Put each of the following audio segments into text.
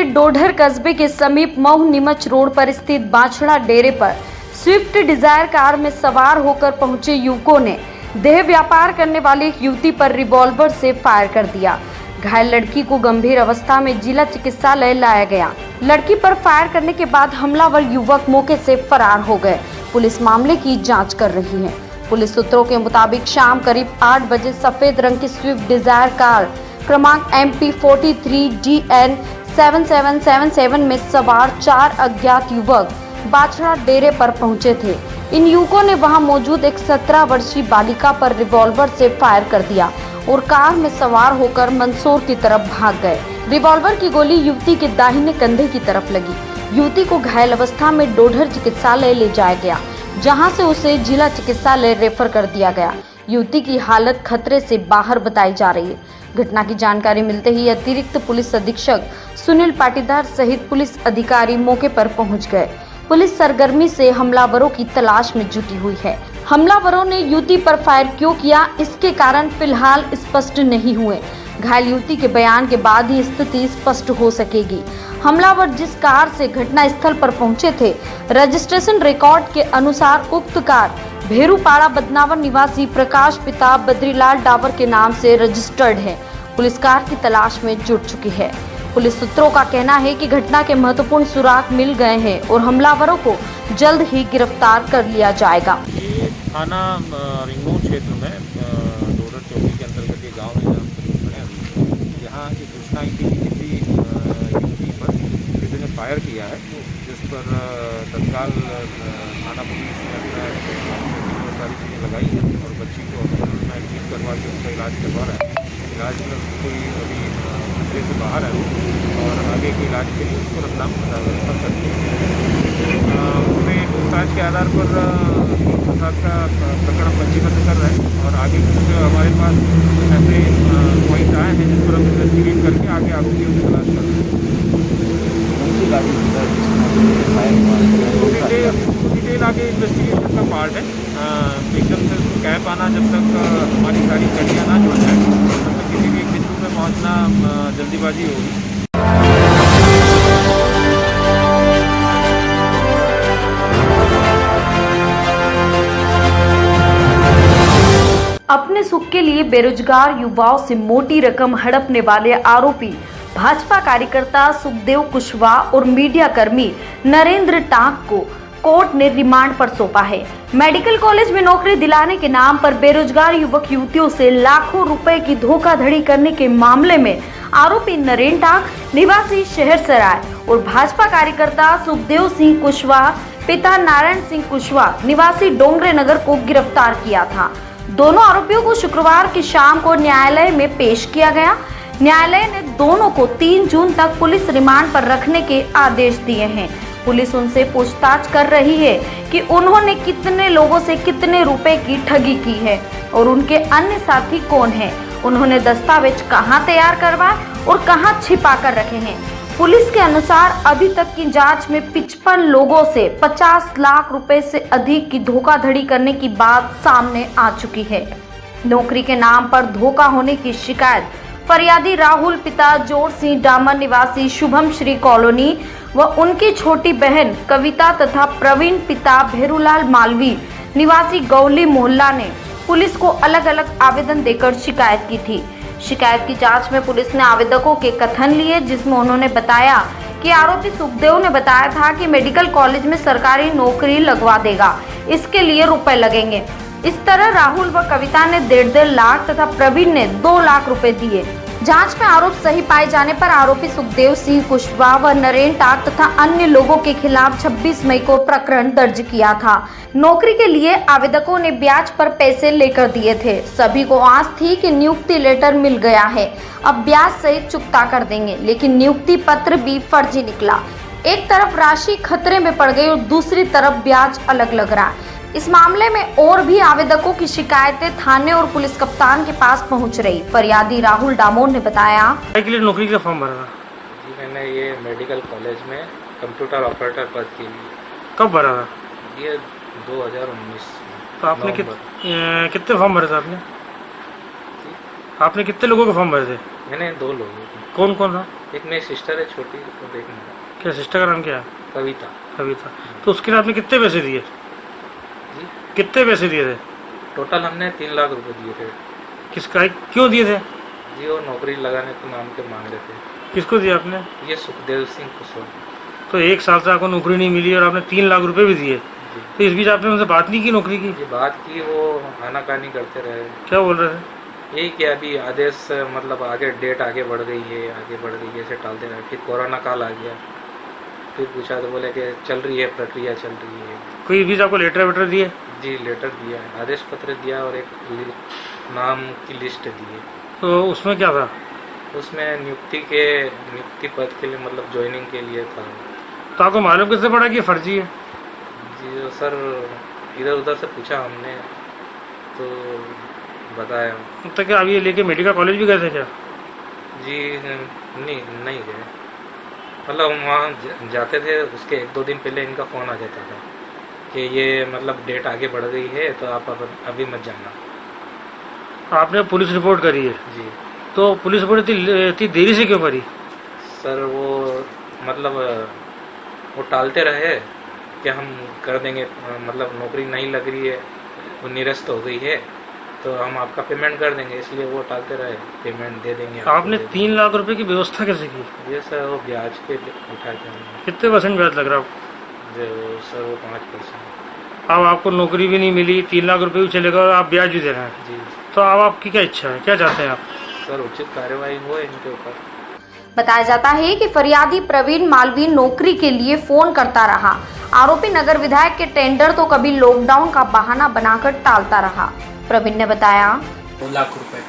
Dodder कस्बे के समीप मऊ नीमच रोड पर स्थित बाछड़ा डेरे पर स्विफ्ट डिजायर कार में सवार होकर पहुंचे युवकों ने देह व्यापार करने वाली एक युवती पर रिवॉल्वर से फायर कर दिया। घायल लड़की को गंभीर अवस्था में जिला चिकित्सालय लाया गया। लड़की पर फायर करने के बाद हमलावर युवक मौके से फरार हो गए। पुलिस मामले की जांच कर रही है। पुलिस सूत्रों के मुताबिक शाम करीब 8 बजे सफेद रंग की स्विफ्ट डिजायर कार क्रमांक MP 43 DN 7777 में सवार 4 अज्ञात युवक बाछड़ा डेरे पर पहुंचे थे। इन युवकों ने वहां मौजूद एक 17 वर्षीय बालिका पर रिवॉल्वर से फायर कर दिया और कार में सवार होकर मंदसौर की तरफ भाग गए। रिवॉल्वर की गोली युवती के दाहिने कंधे की तरफ लगी। युवती को घायल अवस्था में डोडर चिकित्सालय ले जाया गया, जहां से उसे जिला चिकित्सालय रेफर कर दिया गया। युवती की हालत खतरे से बाहर बताई जा रही है। घटना की जानकारी मिलते ही अतिरिक्त पुलिस अधीक्षक सुनील पाटीदार सहित पुलिस अधिकारी मौके पर पहुंच गए। पुलिस सरगर्मी से हमलावरों की तलाश में जुटी हुई है। हमलावरों ने युवती पर फायर क्यों किया, इसके कारण फिलहाल स्पष्ट नहीं हुए। घायल युवती के बयान के बाद ही स्थिति स्पष्ट हो सकेगी। हमलावर जिस कार से घटना स्थल पर पहुंचे थे, रजिस्ट्रेशन रिकॉर्ड के अनुसार उक्त कार भेरूपाड़ा बदनावर निवासी प्रकाश पिता बद्रीलाल डावर के नाम से रजिस्टर्ड है। पुलिस कार की तलाश में जुट चुकी है। पुलिस सूत्रों का कहना है कि घटना के महत्वपूर्ण सुराग मिल गए हैं और हमलावरों को जल्द ही गिरफ्तार कर लिया जाएगा। ये थाना रिंगों क्षेत्र में डोडर चौकी के अंतर्गत ये गाँव है। यहाँ की सूचना आई थी कि किसी युवती पर किसी ने फायर किया है, जिस पर तत्काल थाना पुलिस ने अपना सारी चीज़ें लगाई हैं और बच्ची को हॉस्पिटल में एडमिट करवा के उसका इलाज करवा रहा है। इलाज में कोई अभी खतरे से बाहर है और आगे के इलाज के लिए उसको रतलाम रेफर करते हैं। उसमें पूछताछ के आधार पर 307 का प्रकरण पंजीबद्ध कर रहे हैं और आगे कुछ हमारे पास ऐसे पॉइंट आए हैं जिस पर हम इन्वेस्टिगेट करके आगे आरोपियों की तलाश कर रहे हैं। डिटेल आगे इन्वेस्टिगेशन का पार्ट है। एकदम से उसको कैप आना जब तक हमारी सारी कड़ियाँ ना जुड़ जाए तब तक किसी भी एक बिंदु में पहुँचना जल्दीबाजी होगी। अपने सुख के लिए बेरोजगार युवाओं से मोटी रकम हड़पने वाले आरोपी भाजपा कार्यकर्ता सुखदेव कुशवाहा और मीडिया कर्मी नरेंद्र टांक को कोर्ट ने रिमांड पर सौंपा है। मेडिकल कॉलेज में नौकरी दिलाने के नाम पर बेरोजगार युवक युवतियों से लाखों रुपए की धोखाधड़ी करने के मामले में आरोपी नरेंद्र टांक निवासी शहर सराय और भाजपा कार्यकर्ता सुखदेव सिंह कुशवाहा पिता नारायण सिंह कुशवाहा निवासी डोंगरे नगर को गिरफ्तार किया था। दोनों आरोपियों को शुक्रवार की शाम को न्यायालय में पेश किया गया। न्यायालय ने दोनों को 3 जून तक पुलिस रिमांड पर रखने के आदेश दिए हैं। पुलिस उनसे पूछताछ कर रही है कि उन्होंने कितने लोगों से कितने रुपए की ठगी की है और उनके अन्य साथी कौन हैं। उन्होंने दस्तावेज कहां तैयार करवाए और कहां छिपा कर रखे हैं। पुलिस के अनुसार अभी तक की जांच में 55 लोगों से 50 लाख रुपए से अधिक की धोखाधड़ी करने की बात सामने आ चुकी है। नौकरी के नाम पर धोखा होने की शिकायत फरियादी राहुल पिता जोर सिंह डामर निवासी शुभम श्री कॉलोनी व उनकी छोटी बहन कविता तथा प्रवीण पिता भेरूलाल मालवी निवासी गौली मोहल्ला ने पुलिस को अलग अलग आवेदन देकर शिकायत की थी। शिकायत की जांच में पुलिस ने आवेदकों के कथन लिए, जिसमें उन्होंने बताया कि आरोपी सुखदेव ने बताया था कि मेडिकल कॉलेज में सरकारी नौकरी लगवा देगा, इसके लिए रुपए लगेंगे। इस तरह राहुल व कविता ने 1.5 लाख तथा प्रवीण ने 2 लाख रुपए दिए। जांच में आरोप सही पाए जाने पर आरोपी सुखदेव सिंह कुशवाहा व नरेंद्र टांक तथा अन्य लोगों के खिलाफ 26 मई को प्रकरण दर्ज किया था। नौकरी के लिए आवेदकों ने ब्याज पर पैसे लेकर दिए थे। सभी को आस थी कि नियुक्ति लेटर मिल गया है, अब ब्याज सहित चुकता कर देंगे, लेकिन नियुक्ति पत्र भी फर्जी निकला। एक तरफ राशि खतरे में पड़ गई और दूसरी तरफ ब्याज अलग लग रहा है। इस मामले में और भी आवेदकों की शिकायतें थाने और पुलिस कप्तान के पास पहुंच रही। फरियादी राहुल डामोर ने बताया के लिए नौकरी का फॉर्म भरा था जी, मैंने ये मेडिकल कॉलेज में कंप्यूटर ऑपरेटर पद के लिए। कब भरा था? ये 2019। तो आपने कितने फॉर्म भरे थे? आपने कितने लोगों के फॉर्म भरे थे? मैंने 2 लोग, कौन कौन था? एक मेरी सिस्टर है छोटी, तो देखना क्या सिस्टर का नाम क्या है? कविता। कविता। तो उसके लिए आपने कितने पैसे दिए? जी कितने पैसे दिए थे? टोटल हमने 3 लाख रुपए दिए थे। किसका, क्यों दिए थे? जी वो नौकरी लगाने के नाम के मांग रहे थे। किसको दिया आपने? ये सुखदेव सिंह कुशवाहा। तो 1 साल से आपको नौकरी नहीं मिली और आपने 3 लाख रुपए भी दिए, जी तो इस बीच आपने उनसे बात नहीं की नौकरी की? ये बात की, वो आनाकानी करते रहे। क्या बोल रहे थे? यही कि अभी आदेश मतलब आगे डेट आगे बढ़ गई है, ऐसे टालते रहे। फिर कोरोना काल आ गया, फिर पूछा तो बोले कि चल रही है, प्रक्रिया चल रही है। कोई इस बीच आपको लेटर वेटर दिए? जी लेटर दिया, आदेश पत्र दिया और एक नाम की लिस्ट दी है। तो उसमें क्या था? उसमें नियुक्ति पद के लिए मतलब ज्वाइनिंग के लिए था। तो आपको मालूम कैसे पड़ा कि ये फर्जी है? जी सर इधर उधर से पूछा हमने तो बताया। तो क्या अभी ये लेके मेडिकल कॉलेज भी गए थे क्या? जी नहीं गए, मतलब हम वहाँ जाते थे उसके 1-2 दिन पहले इनका फ़ोन आ जाता था कि ये मतलब डेट आगे बढ़ गई है तो आप अभी मत जाना। आपने पुलिस रिपोर्ट करी है? जी। तो पुलिस रिपोर्ट इतनी देरी से क्यों करी? सर वो मतलब वो टालते रहे कि हम कर देंगे, मतलब नौकरी नहीं लग रही है, वो निरस्त हो गई है तो हम आपका पेमेंट कर देंगे, इसलिए वो टालते रहे। पेमेंट दे देंगे। आपने 3 लाख रुपए की व्यवस्था कैसे की? ये सर वो ब्याज पे उठा के हमने। कितने % ब्याज लग रहा है? जो सर वो 5%। अब आपको नौकरी भी नहीं मिली, 3 लाख रुपए भी चलेगा और आप ब्याज भी दे रहे हैं, जी तो अब आपकी क्या इच्छा है, क्या चाहते हैं आप? सर उचित कार्यवाही हो इनके ऊपर। बताया जाता है कि फरियादी प्रवीण मालवीय नौकरी के लिए फोन करता रहा। आरोपी नगर विधायक के टेंडर तो कभी लॉकडाउन का बहाना बनाकर टालता रहा। प्रवीण ने बताया 2 लाख रुपए।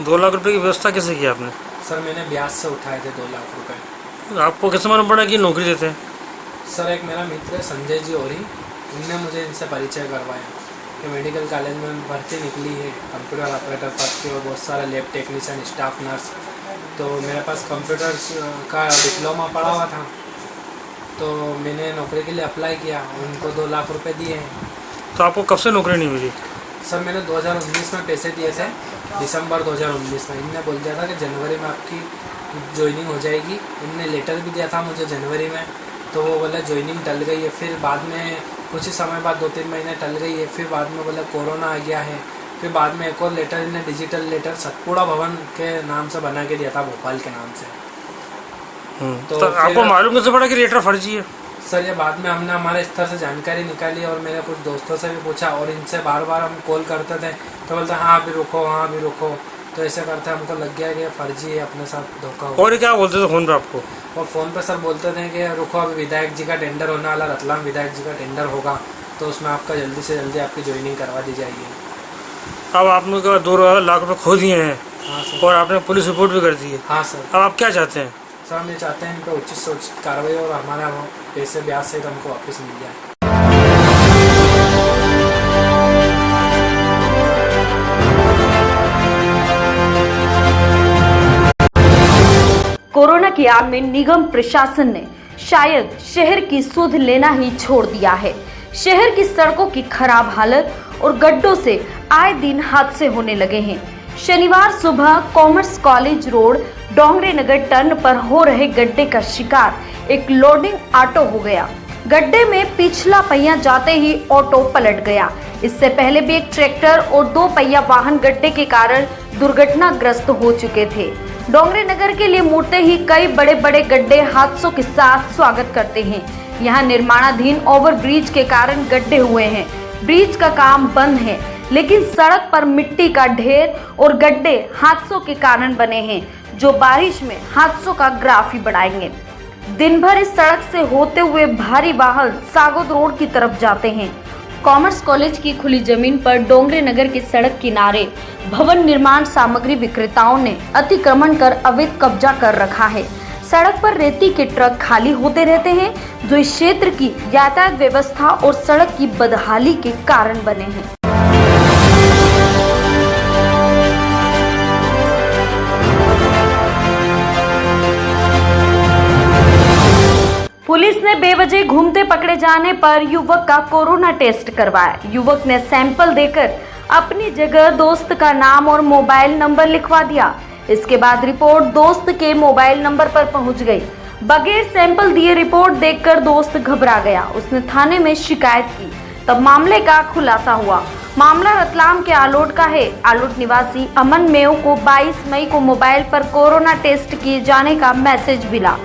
2 लाख रुपए की व्यवस्था कैसे की आपने? सर मैंने ब्याज से उठाए थे 2 लाख रुपए। आपको कैसे मालूम पड़ा कि नौकरी देते हैं? सर एक मेरा मित्र है संजय जी औरी, उनने मुझे इनसे परिचय करवाया कि मेडिकल कॉलेज में भर्ती निकली है कंप्यूटर ऑपरेटर पद की और बहुत सारे लैब टेक्नीशियन, स्टाफ नर्स। तो मेरे पास कंप्यूटर का डिप्लोमा पड़ा हुआ था, तो मैंने नौकरी के लिए अप्लाई किया, उनको 2 लाख रुपए दिए हैं। तो आपको कब से नौकरी नहीं मिली? सर मैंने 2019 में पैसे दिए थे, दिसंबर 2019 में। इनने बोल दिया था कि जनवरी में आपकी ज्वाइनिंग हो जाएगी। इनने लेटर भी दिया था मुझे जनवरी में, तो वो बोला ज्वाइनिंग टल गई है। फिर बाद में कुछ ही समय बाद 2-3 महीने टल गई है, फिर बाद में बोला कोरोना आ गया है। फिर बाद में एक और लेटर इन्हें डिजिटल लेटर सतपुड़ा भवन के नाम से बना के दिया था, भोपाल के नाम से। तो आपको मालूम कैसे पड़ा कि लेटर फर्जी है? सर ये बाद में हमने हमारे स्तर से जानकारी निकाली और मेरे कुछ दोस्तों से भी पूछा, और इनसे बार बार हम कॉल करते थे तो बोलते हाँ अभी रुको, हाँ अभी रुको। तो ऐसे करते हमको लग गया कि फर्जी है, अपने साथ धोखा हुआ। और क्या बोलते थे फ़ोन पे आपको? और फ़ोन पे सर बोलते थे कि रुको अभी विधायक जी का टेंडर होने वाला, रतलाम विधायक जी का टेंडर होगा, तो उसमें आपका जल्दी से जल्दी आपकी ज्वाइनिंग करवा दी जाएगी। अब आपने 2 लाख रुपए खो दिए हैं। हाँ सर। और आपने पुलिस रिपोर्ट भी कर दी है। हाँ सर। अब आप क्या चाहते हैं? सर हम ये चाहते हैं इन पर उचित से उचित कार्रवाई और हमारा वो पैसे ब्याज सहित हमको वापस मिल जाए। कोरोना की आड़ में निगम प्रशासन ने शायद शहर की सुध लेना ही छोड़ दिया है। शहर की सड़कों की खराब हालत और गड्ढों से आए दिन हादसे होने लगे हैं। शनिवार सुबह कॉमर्स कॉलेज रोड डोंगरे नगर टर्न पर हो रहे गड्ढे का शिकार एक लोडिंग ऑटो हो गया। गड्ढे में पिछला पहिया जाते ही ऑटो पलट गया। इससे पहले भी एक ट्रैक्टर और 2 पहिया वाहन गड्ढे के कारण दुर्घटनाग्रस्त हो चुके थे। डोंगरे नगर के लिए मुड़ते ही कई बड़े बड़े गड्ढे हादसों के साथ स्वागत करते हैं। यहाँ निर्माणाधीन ओवरब्रिज के कारण गड्ढे हुए हैं। ब्रिज का काम बंद है, लेकिन सड़क पर मिट्टी का ढेर और गड्ढे हादसों के कारण बने हैं, जो बारिश में हादसों का ग्राफ ही बढ़ाएंगे। दिन भर इस सड़क से होते हुए भारी वाहन सागोद रोड की तरफ जाते हैं। कॉमर्स कॉलेज की खुली जमीन पर डोंगरे नगर की सड़क किनारे भवन निर्माण सामग्री विक्रेताओं ने अतिक्रमण कर अवैध कब्जा कर रखा है। सड़क पर रेती के ट्रक खाली होते रहते हैं, जो इस क्षेत्र की यातायात व्यवस्था और सड़क की बदहाली के कारण बने हैं। पुलिस ने बेवजह घूमते पकड़े जाने पर युवक का कोरोना टेस्ट करवाया। युवक ने सैंपल देकर अपनी जगह दोस्त का नाम और मोबाइल नंबर लिखवा दिया। इसके बाद रिपोर्ट दोस्त के मोबाइल नंबर पर पहुंच गई। बगैर सैंपल दिए रिपोर्ट देखकर दोस्त घबरा गया। उसने थाने में शिकायत की, तब मामले का खुलासा हुआ। मामला रतलाम के आलोट का है। आलोट निवासी अमन मेव को 22 मई को मोबाइल पर कोरोना टेस्ट किए जाने का मैसेज मिला।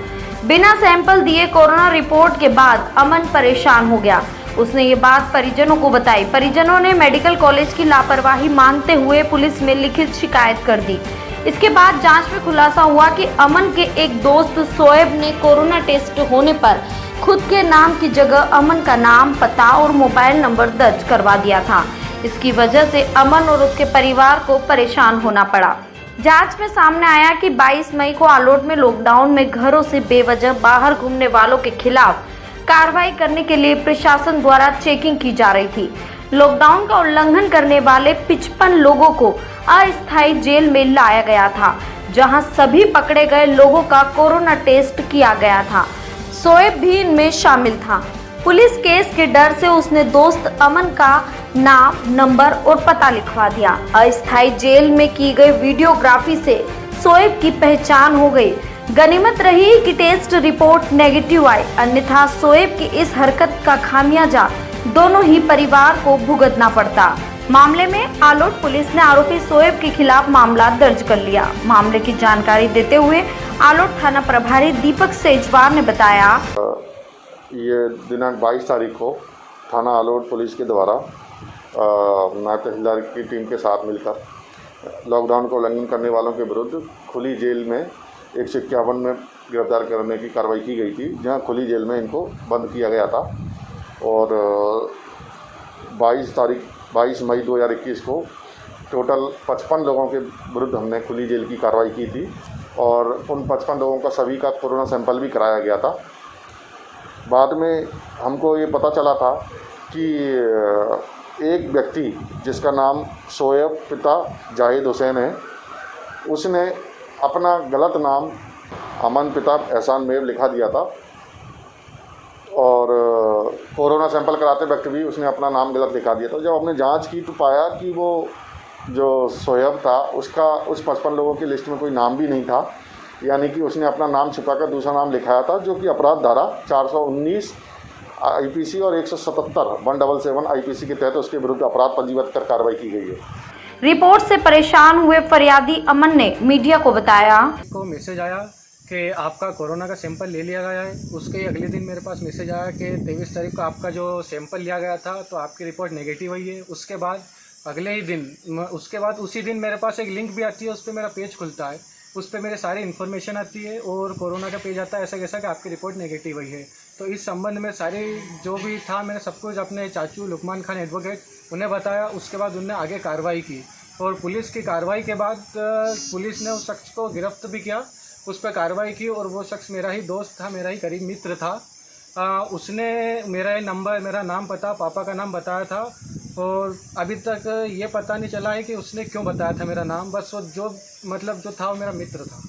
बिना सैंपल दिए कोरोना रिपोर्ट के बाद अमन परेशान हो गया। उसने ये बात परिजनों को बताई। परिजनों ने मेडिकल कॉलेज की लापरवाही मानते हुए पुलिस में लिखित शिकायत कर दी। इसके बाद जांच में खुलासा हुआ कि अमन के एक दोस्त शोएब ने कोरोना टेस्ट होने पर खुद के नाम की जगह अमन का नाम, पता और मोबाइल नंबर दर्ज करवा दिया था। इसकी वजह से अमन और उसके परिवार को परेशान होना पड़ा। जांच में सामने आया कि 22 मई को आलोट में लॉकडाउन में घरों से बेवजह बाहर घूमने वालों के खिलाफ कार्रवाई करने के लिए प्रशासन द्वारा चेकिंग की जा रही थी। लॉकडाउन का उल्लंघन करने वाले 55 लोगों को अस्थायी जेल में लाया गया था, जहां सभी पकड़े गए लोगों का कोरोना टेस्ट किया गया था। शोएब भी इनमें शामिल था। पुलिस केस के डर से उसने दोस्त अमन का नाम, नंबर और पता लिखवा दिया। अस्थायी जेल में की गई वीडियोग्राफी से शोएब की पहचान हो गई। गनीमत रही कि टेस्ट रिपोर्ट नेगेटिव आई, अन्यथा शोएब की इस हरकत का खामियाजा दोनों ही परिवार को भुगतना पड़ता। मामले में आलोट पुलिस ने आरोपी शोएब के खिलाफ मामला दर्ज कर लिया। मामले की जानकारी देते हुए आलोट थाना प्रभारी दीपक सेजवार ने बताया, ये दिनांक 22 तारीख को थाना आलोट पुलिस के द्वारा नायब तहसीलदार की टीम के साथ मिलकर लॉकडाउन का उल्लंघन करने वालों के विरुद्ध खुली जेल में 151 में गिरफ्तार करने की कार्रवाई की गई थी, जहां खुली जेल में इनको बंद किया गया था। और 22 मई 2021 को टोटल 55 लोगों के विरुद्ध हमने खुली जेल की कार्रवाई की थी और उन 55 लोगों का सभी का कोरोना सैंपल भी कराया गया था। बाद में हमको ये पता चला था कि एक व्यक्ति जिसका नाम शोएब पिता जाहिद हुसैन है, उसने अपना गलत नाम अमन पिता एहसान मेव लिखा दिया था और कोरोना सैंपल कराते वक्त भी उसने अपना नाम गलत लिखा दिया था। जब हमने जांच की तो पाया कि वो जो शोएब था उसका उस 55 लोगों की लिस्ट में कोई नाम भी नहीं था, यानी कि उसने अपना नाम छिपाकर दूसरा नाम लिखाया था, जो कि अपराध धारा 419 आईपीसी और 177 आईपीसी के तहत उसके विरुद्ध अपराध पंजीबद्ध कर कार्रवाई की गई है। रिपोर्ट से परेशान हुए फरियादी अमन ने मीडिया को बताया, को मैसेज आया कि आपका कोरोना का सैंपल ले लिया गया है। उसके अगले दिन मेरे पास मैसेज आया कि 23 तारीख को आपका जो सैंपल लिया गया था तो आपकी रिपोर्ट नेगेटिव हुई है। उसके बाद अगले ही दिन उसी दिन मेरे पास एक लिंक भी आती है, उस पर मेरा पेज खुलता है, उस पर मेरे सारी इन्फॉर्मेशन आती है और कोरोना का पेज आता है ऐसा कैसा कि आपकी रिपोर्ट नेगेटिव हुई है। तो इस संबंध में सारी जो भी था मैंने सब कुछ अपने चाचू लुकमान खान एडवोकेट उन्हें बताया। उसके बाद उन्होंने आगे कार्रवाई की और पुलिस की कार्रवाई के बाद पुलिस ने उस शख्स को गिरफ्त भी किया, उस पर कार्रवाई की और वो शख्स मेरा ही दोस्त था, मेरा ही करीब मित्र था। उसने मेरा नंबर, मेरा नाम, पता, पापा का नाम बताया था और अभी तक ये पता नहीं चला है कि उसने क्यों बताया था मेरा नाम। बस वो जो था वो मेरा मित्र था।